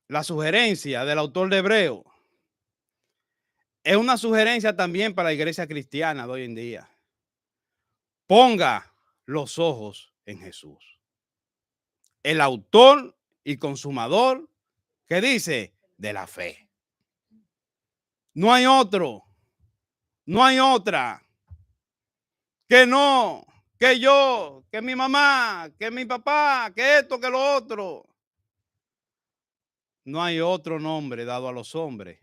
La sugerencia del autor de Hebreo Es una sugerencia también para la iglesia cristiana de hoy en día. Ponga los ojos en Jesús, el autor y consumador, que dice, de la fe. No hay otro, no hay otra, que no, que yo, que mi mamá, que mi papá, que esto, que lo otro. No hay otro nombre dado a los hombres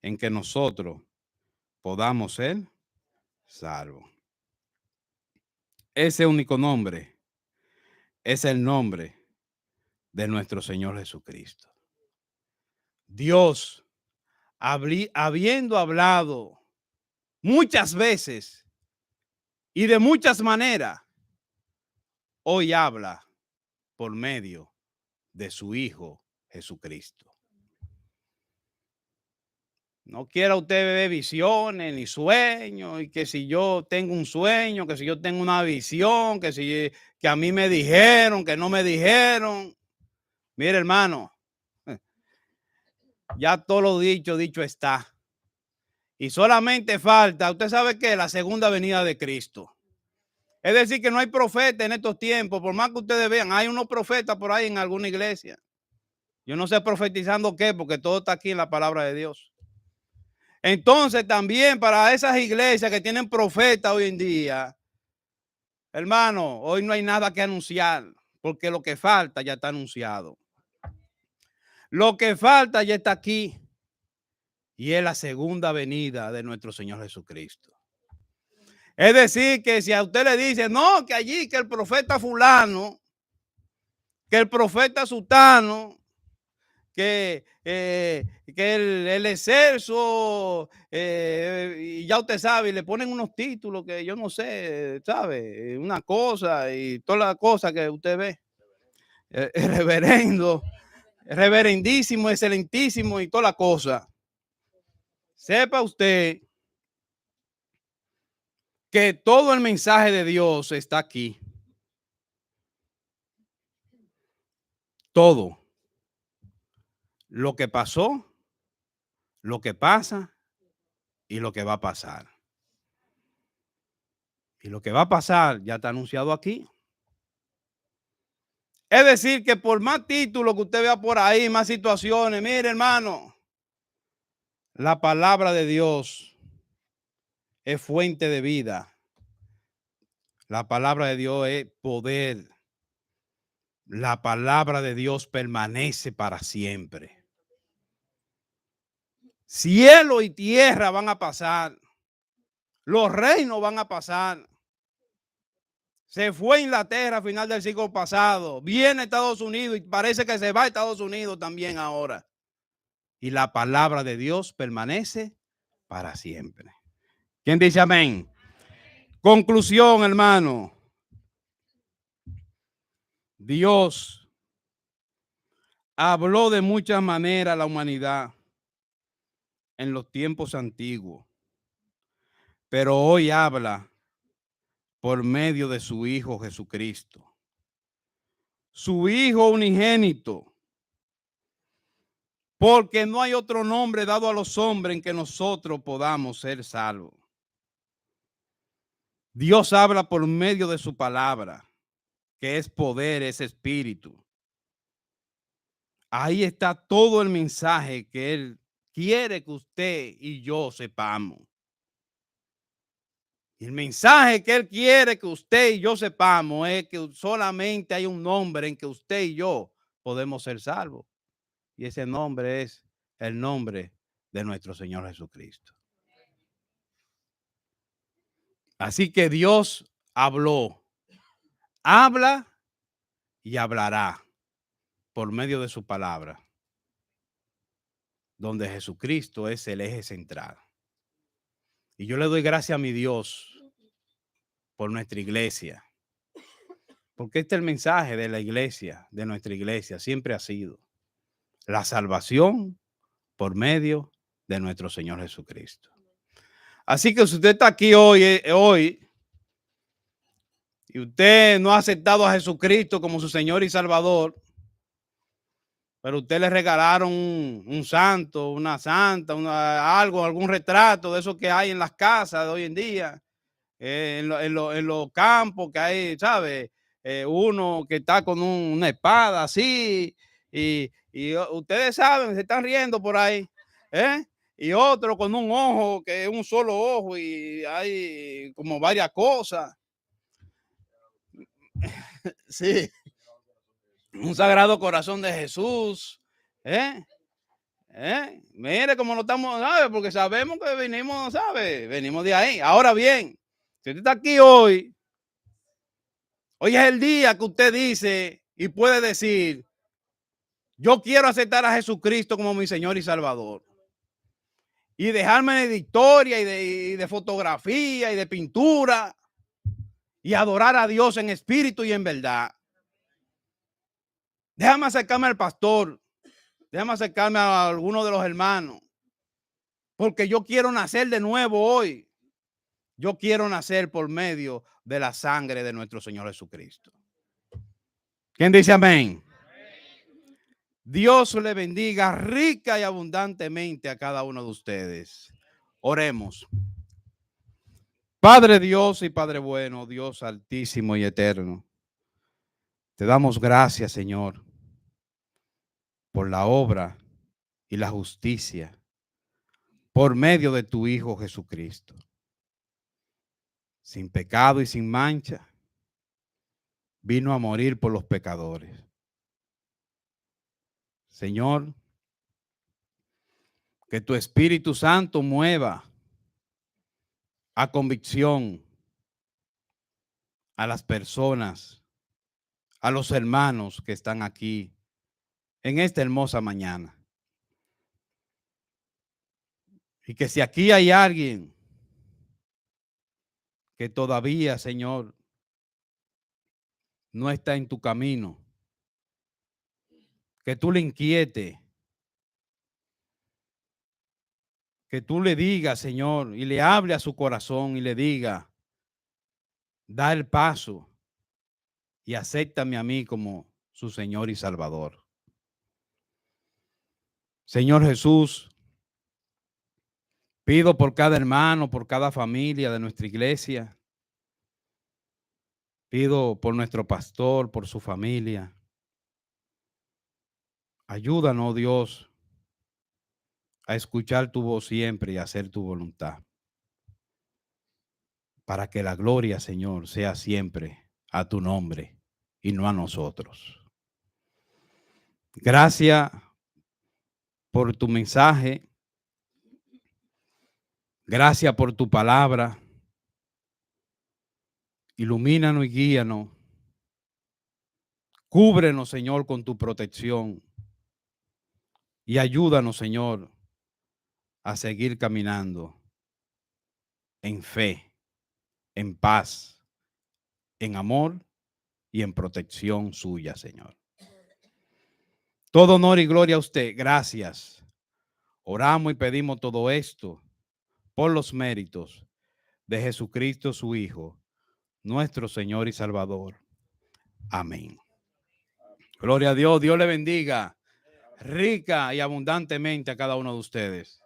en que nosotros podamos ser salvos. Ese único nombre es el nombre de nuestro Señor Jesucristo. Dios, habiendo hablado muchas veces y de muchas maneras, hoy habla por medio de su Hijo Jesucristo. No quiera usted ver visiones ni sueños, y que si yo tengo un sueño, que si yo tengo una visión, que a mí me dijeron, que no me dijeron. Mire, hermano, ya todo lo dicho está. Y solamente falta, usted sabe que la segunda venida de Cristo. Es decir, que no hay profeta en estos tiempos, por más que ustedes vean, hay unos profetas por ahí en alguna iglesia. Yo no sé profetizando qué, porque todo está aquí en la palabra de Dios. Entonces también para esas iglesias que tienen profetas hoy en día, hermano, hoy no hay nada que anunciar, porque lo que falta ya está anunciado. Lo que falta ya está aquí, y es la segunda venida de nuestro Señor Jesucristo. Es decir, que si a usted le dice, no, que allí, que el profeta fulano, que el profeta sultano, que el exceso, y ya usted sabe, y le ponen unos títulos que yo no sé, sabe, una cosa y todas las cosas que usted ve, reverendo, reverendísimo, excelentísimo y toda la cosa. Sepa usted que todo el mensaje de Dios está aquí. Todo lo que pasó, lo que pasa y lo que va a pasar. Y lo que va a pasar ya está anunciado aquí. Es decir, que por más títulos que usted vea por ahí, más situaciones, mire, hermano, la palabra de Dios es fuente de vida. La palabra de Dios es poder. La palabra de Dios permanece para siempre. Cielo y tierra van a pasar. Los reinos van a pasar. Se fue Inglaterra a final del siglo pasado. Viene Estados Unidos y parece que se va a Estados Unidos también ahora. Y la palabra de Dios permanece para siempre. ¿Quién dice amén? Conclusión, hermano. Dios habló de muchas maneras a la humanidad en los tiempos antiguos, pero hoy habla por medio de su Hijo Jesucristo, su Hijo unigénito, porque no hay otro nombre dado a los hombres en que nosotros podamos ser salvos. Dios habla por medio de su palabra, que es poder, es espíritu. Ahí está todo el mensaje que Él quiere que usted y yo sepamos. Y el mensaje que Él quiere que usted y yo sepamos es que solamente hay un nombre en que usted y yo podemos ser salvos. Y ese nombre es el nombre de nuestro Señor Jesucristo. Así que Dios habló, habla y hablará por medio de su palabra, donde Jesucristo es el eje central. Y yo le doy gracias a mi Dios por nuestra iglesia, porque este es el mensaje de la iglesia, de nuestra iglesia, siempre ha sido la salvación por medio de nuestro Señor Jesucristo. Así que si usted está aquí hoy y usted no ha aceptado a Jesucristo como su Señor y Salvador, pero usted le regalaron un santo, una santa, algo, algún retrato de esos que hay en las casas de hoy en día, en los campos que hay, ¿sabe? Uno que está con una espada así, y ustedes saben, se están riendo por ahí, ¿eh? Y otro con un ojo, que es un solo ojo, y hay como varias cosas. Sí, un sagrado corazón de Jesús, ¿eh? Mire cómo no estamos, ¿sabe? Porque sabemos que venimos, ¿sabe? Venimos de ahí. Ahora bien, si usted está aquí hoy, hoy es el día que usted dice y puede decir, yo quiero aceptar a Jesucristo como mi Señor y Salvador. Y dejarme de historia y de fotografía y de pintura y adorar a Dios en espíritu y en verdad. Déjame acercarme al pastor, déjame acercarme a alguno de los hermanos, porque yo quiero nacer de nuevo hoy. Yo quiero nacer por medio de la sangre de nuestro Señor Jesucristo. ¿Quién dice amén? Dios le bendiga rica y abundantemente a cada uno de ustedes. Oremos. Padre Dios y Padre bueno, Dios altísimo y eterno, te damos gracias, Señor, por la obra y la justicia por medio de tu Hijo Jesucristo. Sin pecado y sin mancha, vino a morir por los pecadores. Señor, que tu Espíritu Santo mueva a convicción a las personas, a los hermanos que están aquí en esta hermosa mañana. Y que si aquí hay alguien que todavía, Señor, no está en tu camino, que tú le inquietes, que tú le digas, Señor, y le hable a su corazón y le diga, da el paso y acéptame a mí como su Señor y Salvador. Señor Jesús, pido por cada hermano, por cada familia de nuestra iglesia. Pido por nuestro pastor, por su familia. Ayúdanos, Dios, a escuchar tu voz siempre y a hacer tu voluntad. Para que la gloria, Señor, sea siempre a tu nombre y no a nosotros. Gracias por tu mensaje. Gracias por tu palabra. Ilumínanos y guíanos. Cúbrenos, Señor, con tu protección. Y ayúdanos, Señor, a seguir caminando en fe, en paz, en amor y en protección suya, Señor. Todo honor y gloria a usted. Gracias. Oramos y pedimos todo esto por los méritos de Jesucristo, su Hijo, nuestro Señor y Salvador. Amén. Gloria a Dios. Dios le bendiga rica y abundantemente a cada uno de ustedes.